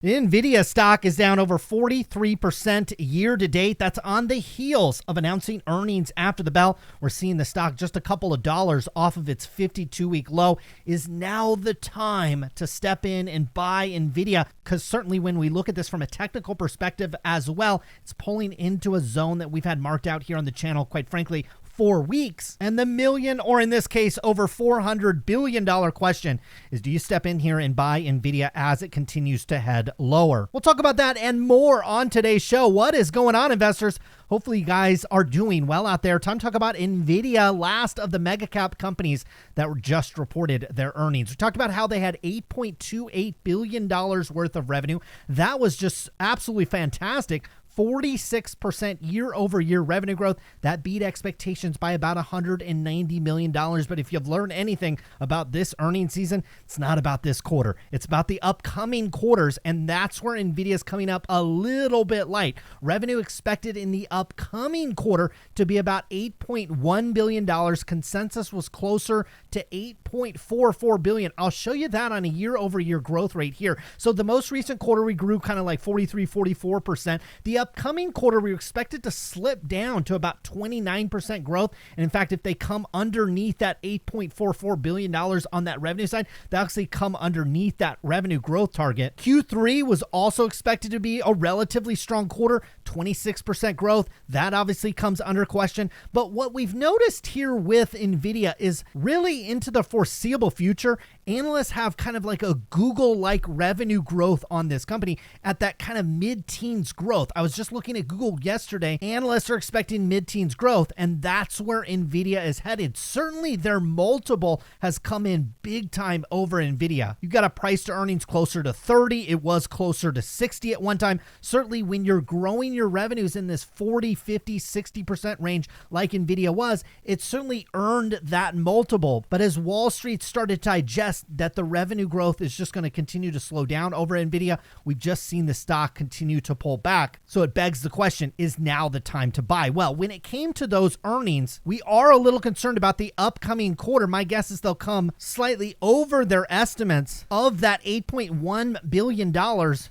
Nvidia stock is down over 43% year to date. That's on the heels of announcing earnings after the bell. We're seeing the stock just a couple of dollars off of its 52-week low. Is now the time to step in and buy Nvidia? Because certainly when we look at this from a technical perspective as well, it's pulling into a zone that we've had marked out here on the channel, quite frankly, 4 weeks. And the million, or in this case, over $400 billion question is, do you step in here and buy Nvidia as it continues to head lower? We'll talk about that and more on today's show. What is going on, investors? Hopefully you guys are doing well out there. Time to talk about Nvidia, last of the mega cap companies that were just reported their earnings. We talked about how they had $8.28 billion worth of revenue. That was just absolutely fantastic. 46% year-over-year revenue growth. That beat expectations by about $190 million. But if you've learned anything about this earnings season, it's not about this quarter. It's about the upcoming quarters, and that's where Nvidia is coming up a little bit light. Revenue expected in the upcoming quarter to be about $8.1 billion. Consensus was closer to $8.44 billion. I'll show you that on a year-over-year growth rate here. So the most recent quarter, we grew kind of like 43, 44%. The upcoming quarter, we expect it to slip down to about 29% growth. And in fact, if they come underneath that $8.44 billion on that revenue side, they'll actually come underneath that revenue growth target. Q3 was also expected to be a relatively strong quarter, 26% growth. That obviously comes under question. But what we've noticed here with Nvidia is really into the foreseeable future, analysts have kind of like a Google-like revenue growth on this company at that kind of mid-teens growth. I was just looking at Google yesterday. Analysts are expecting mid-teens growth, and that's where Nvidia is headed. Certainly their multiple has come in big time over Nvidia. You've got a price to earnings closer to 30. It was closer to 60 at one time. Certainly when you're growing your revenues in this 40, 50, 60% range like Nvidia was, it certainly earned that multiple. But as Wall Street started to digest that the revenue growth is just going to continue to slow down over Nvidia, we've just seen the stock continue to pull back. So it begs the question, is now the time to buy? Well, when it came to those earnings, we are a little concerned about the upcoming quarter. My guess is they'll come slightly over their estimates of that $8.1 billion.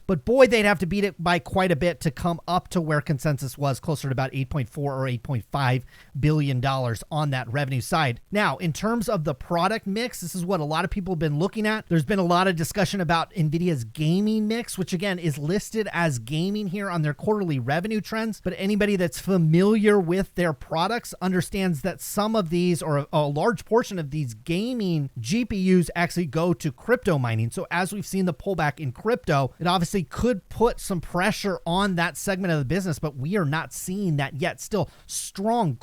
But boy, they'd have to beat it by quite a bit to come up to where consensus was, closer to about 8.4 or $8.5 billion on that revenue side. Now, in terms of the product mix, this is what a lot of people have been looking at. There's been a lot of discussion about Nvidia's gaming mix, which again is listed as gaming here on their quarterly revenue trends. But anybody that's familiar with their products understands that some of these, or a large portion of these gaming GPUs, actually go to crypto mining. So as we've seen the pullback in crypto, it obviously could put some pressure on that segment of the business, but we are not seeing that yet. Still strong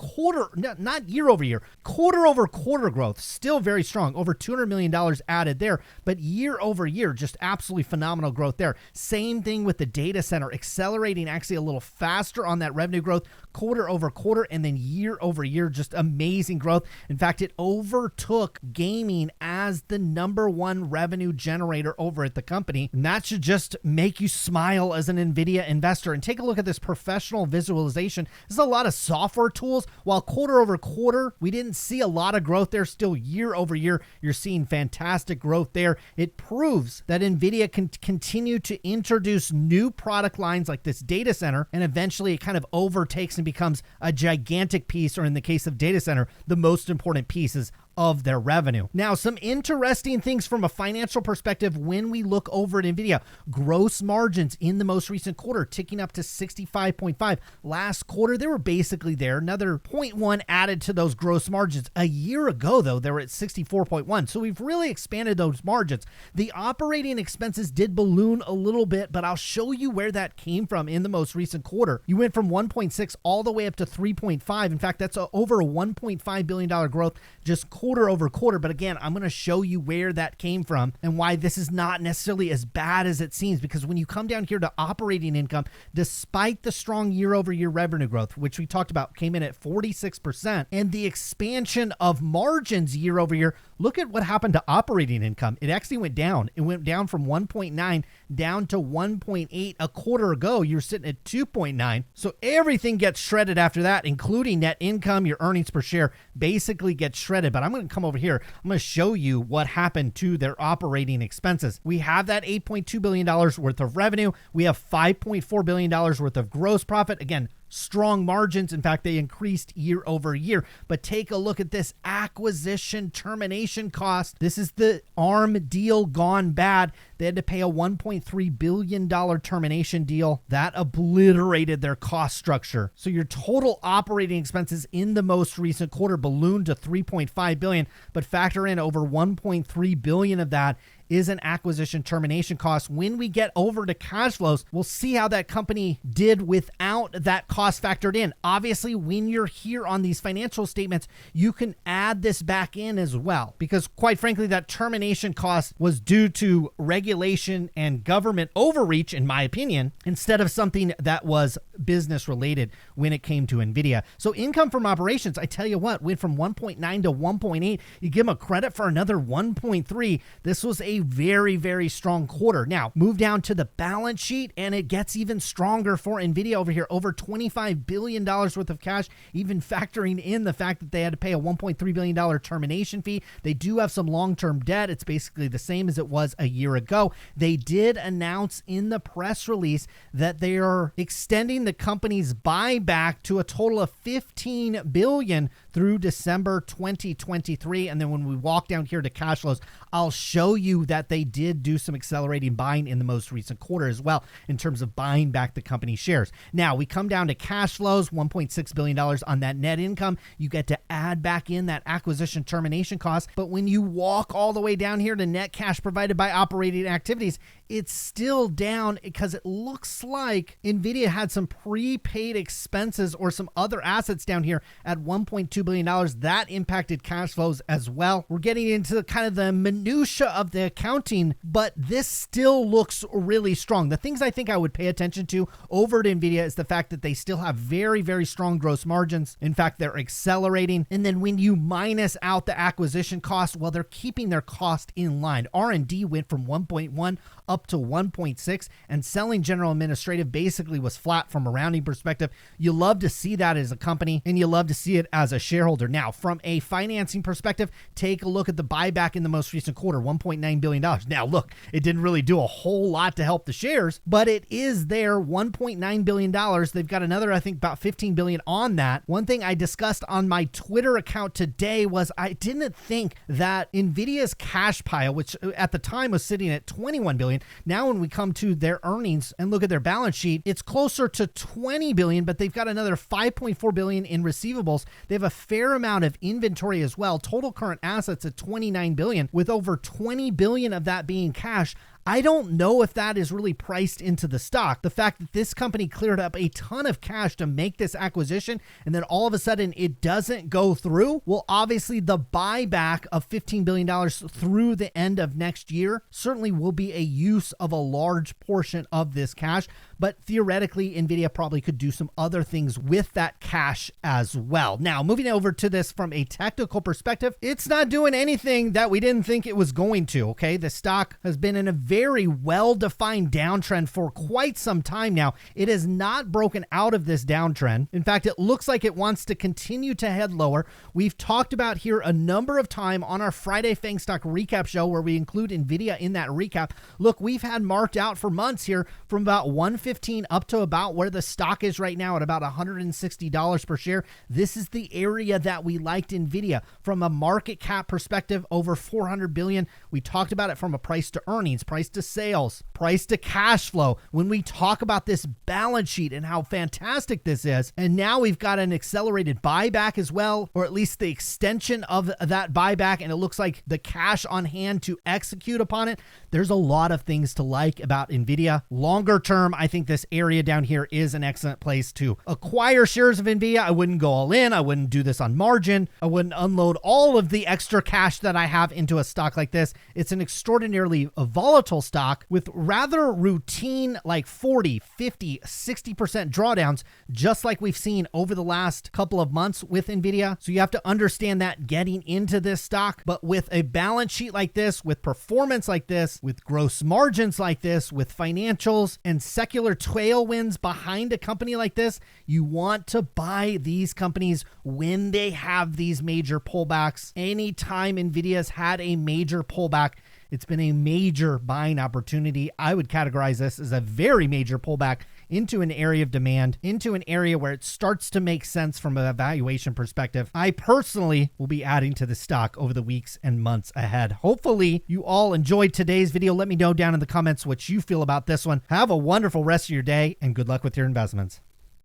not year over year, quarter over quarter growth, still very strong, over $200 million added there, but year over year, just absolutely phenomenal growth there. Same thing with the data center, accelerating actually a little faster on that revenue growth, quarter over quarter, and then year over year, just amazing growth. In fact, it overtook gaming as the #1 revenue generator over at the company. And that should just make you smile as an Nvidia investor. And take a look at this professional visualization. This is a lot of software tools. While quarter over quarter, we didn't see a lot of growth there, still year over year, you're seeing fantastic growth there. It proves that Nvidia can continue to introduce new product lines like this data center, and eventually it kind of overtakes and becomes a gigantic piece, or in the case of data center, the most important pieces of their revenue. Now, some interesting things from a financial perspective when we look over at Nvidia. Gross margins in the most recent quarter ticking up to 65.5. Last quarter, they were basically there. Another 0.1 added to those gross margins. A year ago, though, they were at 64.1. So we've really expanded those margins. The operating expenses did balloon a little bit, but I'll show you where that came from in the most recent quarter. You went from 1.6 all the way up to 3.5. In fact, that's over a $1.5 billion growth just quarter over quarter. But again, I'm going to show you where that came from and why this is not necessarily as bad as it seems, because when you come down here to operating income, despite the strong year over year revenue growth, which we talked about, came in at 46%, and the expansion of margins year over year, look at what happened to operating income. It actually went down. It went down from 1.9 down to 1.8 a quarter ago. You're sitting at 2.9. So everything gets shredded after that, including net income. Your earnings per share basically gets shredded. But I'm going to come over here. I'm going to show you what happened to their operating expenses. We have that $8.2 billion worth of revenue. We have $5.4 billion worth of gross profit. Again, strong margins. In fact, they increased year over year. But take a look at this acquisition termination cost. This is the ARM deal gone bad. They had to pay a $1.3 billion termination deal. That obliterated their cost structure. So your total operating expenses in the most recent quarter ballooned to $3.5 billion, but factor in over $1.3 billion of that is an acquisition termination cost. When we get over to cash flows, we'll see how that company did without that cost factored in. Obviously, when you're here on these financial statements, you can add this back in as well, because quite frankly, that termination cost was due to regulation and government overreach, in my opinion, instead of something that was business related when it came to Nvidia. So income from operations, I tell you what, went from 1.9 to 1.8. You give them a credit for another 1.3. This was a very, very strong quarter. Now, move down to the balance sheet, and it gets even stronger for Nvidia over here. Over $25 billion worth of cash, even factoring in the fact that they had to pay a $1.3 billion termination fee. They do have some long-term debt. It's basically the same as it was a year ago. They did announce in the press release that they are extending the company's buyback to a total of $15 billion through December 2023. And then when we walk down here to cash flows, I'll show you that they did do some accelerating buying in the most recent quarter as well in terms of buying back the company shares. Now we come down to cash flows, $1.6 billion on that net income. You get to add back in that acquisition termination cost. But when you walk all the way down here to net cash provided by operating activities, it's still down because it looks like Nvidia had some prepaid expenses or some other assets down here at $1.2 billion. That impacted cash flows as well. We're getting into kind of the minutia of the accounting, but this still looks really strong. The things I think I would pay attention to over at Nvidia is the fact that they still have very, very strong gross margins. In fact, they're accelerating. And then when you minus out the acquisition cost, well, they're keeping their cost in line. R&D went from 1.1 up to 1.6, and selling general administrative basically was flat from a rounding perspective. You love to see that as a company, and you love to see it as a shareholder. Now, from a financing perspective, take a look at the buyback in the most recent quarter, $1.9 billion. Now, look, it didn't really do a whole lot to help the shares, but it is there, $1.9 billion. They've got another, I think, about $15 billion on that. One thing I discussed on my Twitter account today was I didn't think that Nvidia's cash pile, which at the time was sitting at $21 billion, now when we come to their earnings and look at their balance sheet, it's closer to $20 billion, but they've got another $5.4 billion in receivables. They have a fair amount of inventory as well. Total current assets at $29 billion, with over $20 billion of that being cash. I don't know if that is really priced into the stock. The fact that this company cleared up a ton of cash to make this acquisition and then all of a sudden it doesn't go through. Well, obviously the buyback of $15 billion through the end of next year certainly will be a use of a large portion of this cash. But theoretically, Nvidia probably could do some other things with that cash as well. Now, moving over to this from a technical perspective, it's not doing anything that we didn't think it was going to, okay? The stock has been in a very well-defined downtrend for quite some time now. It has not broken out of this downtrend. In fact, it looks like it wants to continue to head lower. We've talked about here a number of times on our Friday Fang Stock Recap show where we include Nvidia in that recap. Look, we've had marked out for months here from about 115 up to about where the stock is right now at about $160 per share. This is the area that we liked Nvidia from a market cap perspective, over $400 billion. We talked about it from a price to earnings, price to sales, price to cash flow. When we talk about this balance sheet and how fantastic this is, and now we've got an accelerated buyback as well, or at least the extension of that buyback, and it looks like the cash on hand to execute upon it. There's a lot of things to like about Nvidia. Longer term, I think this area down here is an excellent place to acquire shares of Nvidia. I wouldn't go all in. I wouldn't do this on margin. I wouldn't unload all of the extra cash that I have into a stock like this. It's an extraordinarily volatile volatile stock with rather routine like 40, 50, 60% drawdowns, just like we've seen over the last couple of months with Nvidia. So you have to understand that getting into this stock, but with a balance sheet like this, with performance like this, with gross margins like this, with financials and secular tailwinds behind a company like this, you want to buy these companies when they have these major pullbacks. Anytime Nvidia's had a major pullback, it's been a major buying opportunity. I would categorize this as a very major pullback into an area of demand, into an area where it starts to make sense from a valuation perspective. I personally will be adding to the stock over the weeks and months ahead. Hopefully you all enjoyed today's video. Let me know down in the comments what you feel about this one. Have a wonderful rest of your day and good luck with your investments.